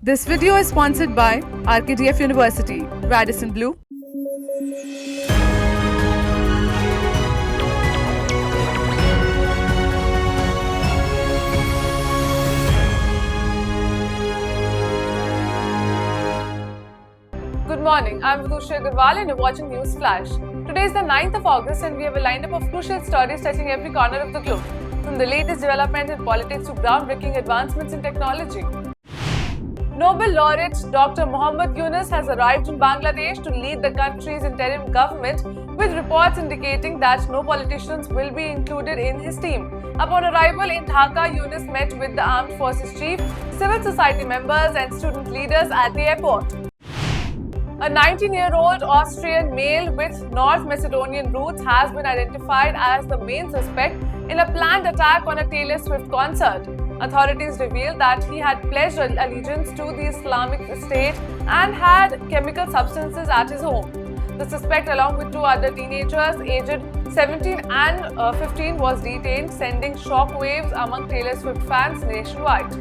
This video is sponsored by RKTF University, Radisson Blue. Good morning, I'm Vidusha Agarwal and you're watching News Flash. Today is the 9th of August and we have a lineup of crucial stories touching every corner of the globe, from the latest developments in politics to groundbreaking advancements in technology. Nobel laureate Dr. Muhammad Yunus has arrived in Bangladesh to lead the country's interim government, with reports indicating that no politicians will be included in his team. Upon arrival in Dhaka, Yunus met with the Armed Forces Chief, civil society members and student leaders at the airport. A 19-year-old Austrian male with North Macedonian roots has been identified as the main suspect in a planned attack on a Taylor Swift concert. Authorities revealed that he had pledged allegiance to the Islamic State and had chemical substances at his home. The suspect, along with two other teenagers aged 17 and 15, was detained, sending shockwaves among Taylor Swift fans nationwide.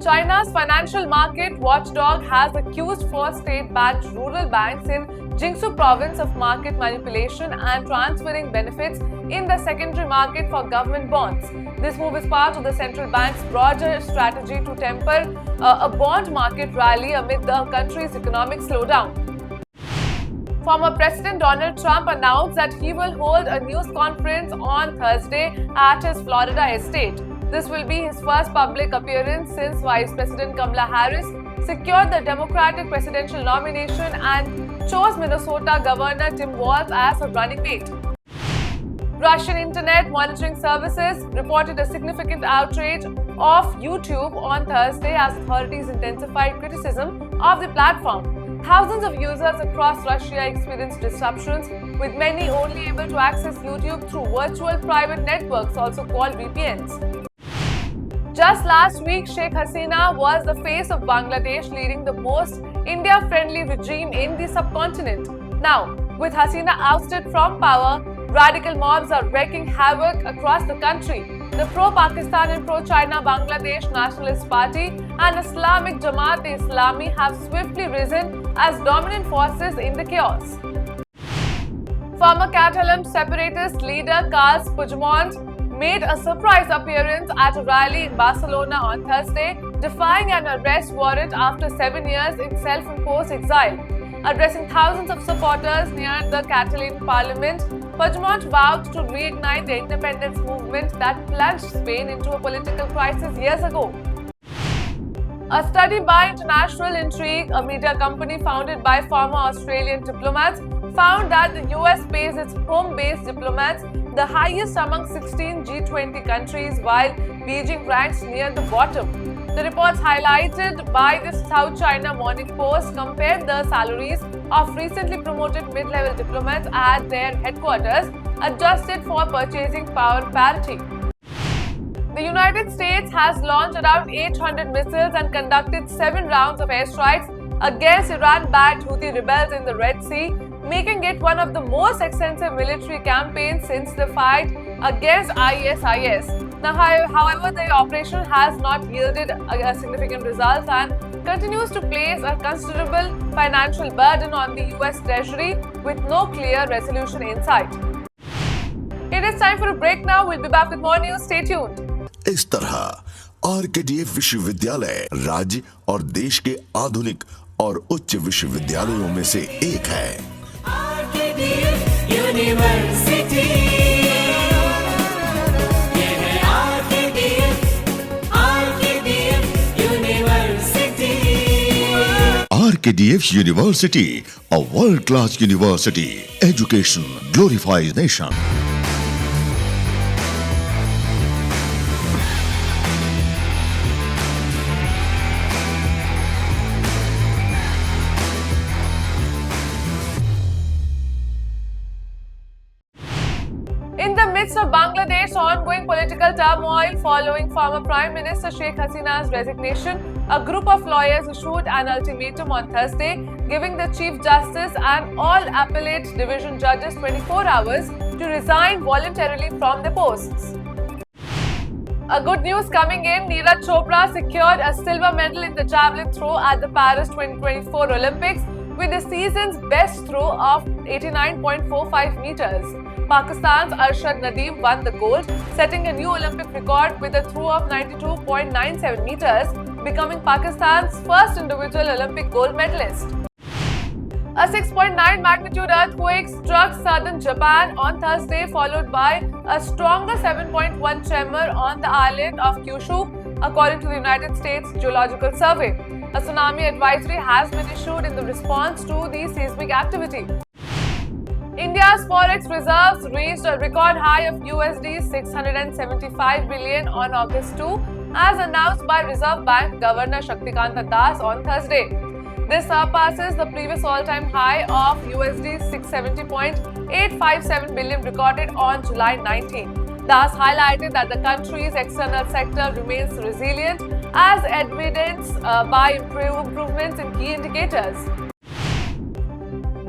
China's financial market watchdog has accused four state-backed rural banks in Jiangsu province of market manipulation and transferring benefits in the secondary market for government bonds. This move is part of the central bank's broader strategy to temper a bond market rally amid the country's economic slowdown. Former President Donald Trump announced that he will hold a news conference on Thursday at his Florida estate. This will be his first public appearance since Vice President Kamala Harris secured the Democratic presidential nomination and chose Minnesota Governor Tim Walz as her running mate. Russian internet monitoring services reported a significant outrage of YouTube on Thursday as authorities intensified criticism of the platform. Thousands of users across Russia experienced disruptions, with many only able to access YouTube through virtual private networks, also called VPNs. Just last week, Sheikh Hasina was the face of Bangladesh, leading the most India-friendly regime in the subcontinent. Now, with Hasina ousted from power, radical mobs are wreaking havoc across the country. The pro-Pakistan and pro-China Bangladesh Nationalist Party and Islamic Jamaat-e-Islami have swiftly risen as dominant forces in the chaos. Former Catalan separatist leader Carles Puigdemont made a surprise appearance at a rally in Barcelona on Thursday, defying an arrest warrant after 7 years in self-imposed exile. Addressing thousands of supporters near the Catalan parliament, Puigdemont vowed to reignite the independence movement that plunged Spain into a political crisis years ago. A study by International Intrigue, a media company founded by former Australian diplomats, found that the US pays its home-based diplomats the highest among 16 G20 countries, while Beijing ranks near the bottom. The reports highlighted by the South China Morning Post compared the salaries of recently promoted mid-level diplomats at their headquarters, adjusted for purchasing power parity. The United States has launched around 800 missiles and conducted 7 rounds of airstrikes against Iran-backed Houthi rebels in the Red Sea, making it one of the most extensive military campaigns since the fight against ISIS. Now, however, the operation has not yielded a significant results and continues to place a considerable financial burden on the US Treasury, with no clear resolution in sight. It is time for a break now. We'll be back with more news. Stay tuned. इस तरह आरकेटीएफ विश्वविद्यालय राज्य और देश के आधुनिक और उच्च विश्वविद्यालयों में से एक है। RKTF University, a world-class university. Education glorifies nation. In the midst of Bangladesh's ongoing political turmoil following former Prime Minister Sheikh Hasina's resignation, a group of lawyers issued an ultimatum on Thursday, giving the Chief Justice and all appellate division judges 24 hours to resign voluntarily from their posts. A good news coming in. Neeraj Chopra secured a silver medal in the javelin throw at the Paris 2024 Olympics with the season's best throw of 89.45 meters. Pakistan's Arshad Nadeem won the gold, setting a new Olympic record with a throw of 92.97 meters, becoming Pakistan's first individual Olympic gold medalist. A 6.9 magnitude earthquake struck southern Japan on Thursday, followed by a stronger 7.1 tremor on the island of Kyushu, according to the United States Geological Survey. A tsunami advisory has been issued in the response to the seismic activity. India's forex reserves reached a record high of USD 675 billion on August 2, as announced by Reserve Bank Governor Shaktikanta Das on Thursday. This surpasses the previous all-time high of USD 670.857 billion recorded on July 19. Das highlighted that the country's external sector remains resilient, as evidenced by improvements in key indicators.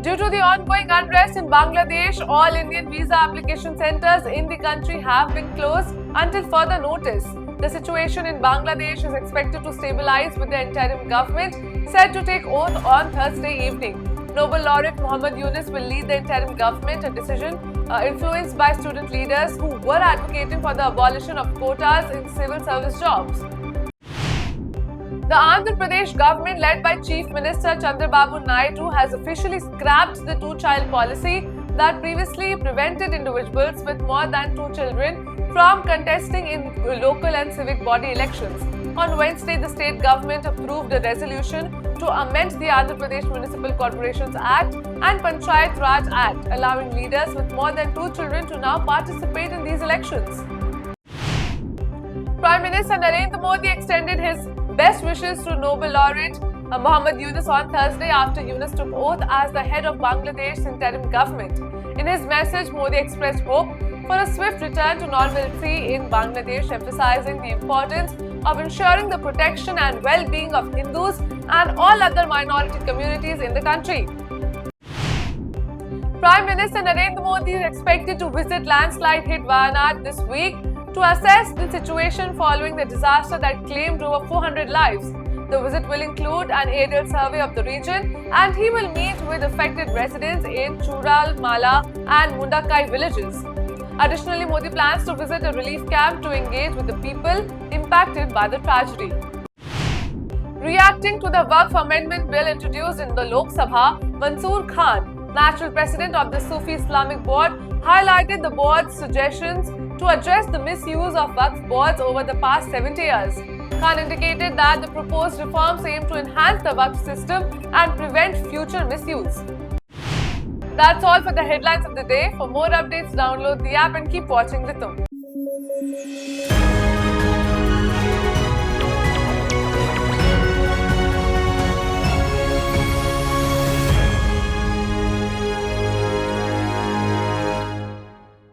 Due to the ongoing unrest in Bangladesh, all Indian visa application centers in the country have been closed until further notice. The situation in Bangladesh is expected to stabilize with the interim government set to take oath on Thursday evening. Nobel laureate Muhammad Yunus will lead the interim government, a decision influenced by student leaders who were advocating for the abolition of quotas in civil service jobs. The Andhra Pradesh government, led by Chief Minister Chandrababu Naidu, has officially scrapped the two-child policy that previously prevented individuals with more than 2 children from contesting in local and civic body elections. On Wednesday, the state government approved a resolution to amend the Andhra Pradesh Municipal Corporations Act and Panchayat Raj Act, allowing leaders with more than 2 children to now participate in these elections. Prime Minister Narendra Modi extended his best wishes to Nobel laureate Muhammad Yunus on Thursday after Yunus took oath as the head of Bangladesh's interim government. In his message, Modi expressed hope for a swift return to normalcy in Bangladesh, emphasizing the importance of ensuring the protection and well-being of Hindus and all other minority communities in the country. Prime Minister Narendra Modi is expected to visit landslide-hit Wayanad this week to assess the situation following the disaster that claimed over 400 lives. The visit will include an aerial survey of the region, and he will meet with affected residents in Chural, Mala and Mundakai villages. Additionally, Modi plans to visit a relief camp to engage with the people impacted by the tragedy. Reacting to the Waqf Amendment Bill introduced in the Lok Sabha, Mansoor Khan, National President of the Sufi Islamic Board, highlighted the board's suggestions to address the misuse of Waqf boards over the past 70 years. Khan indicated that the proposed reforms aim to enhance the Waqf system and prevent future misuse. That's all for the headlines of the day. For more updates, download the app and keep watching Rhythm.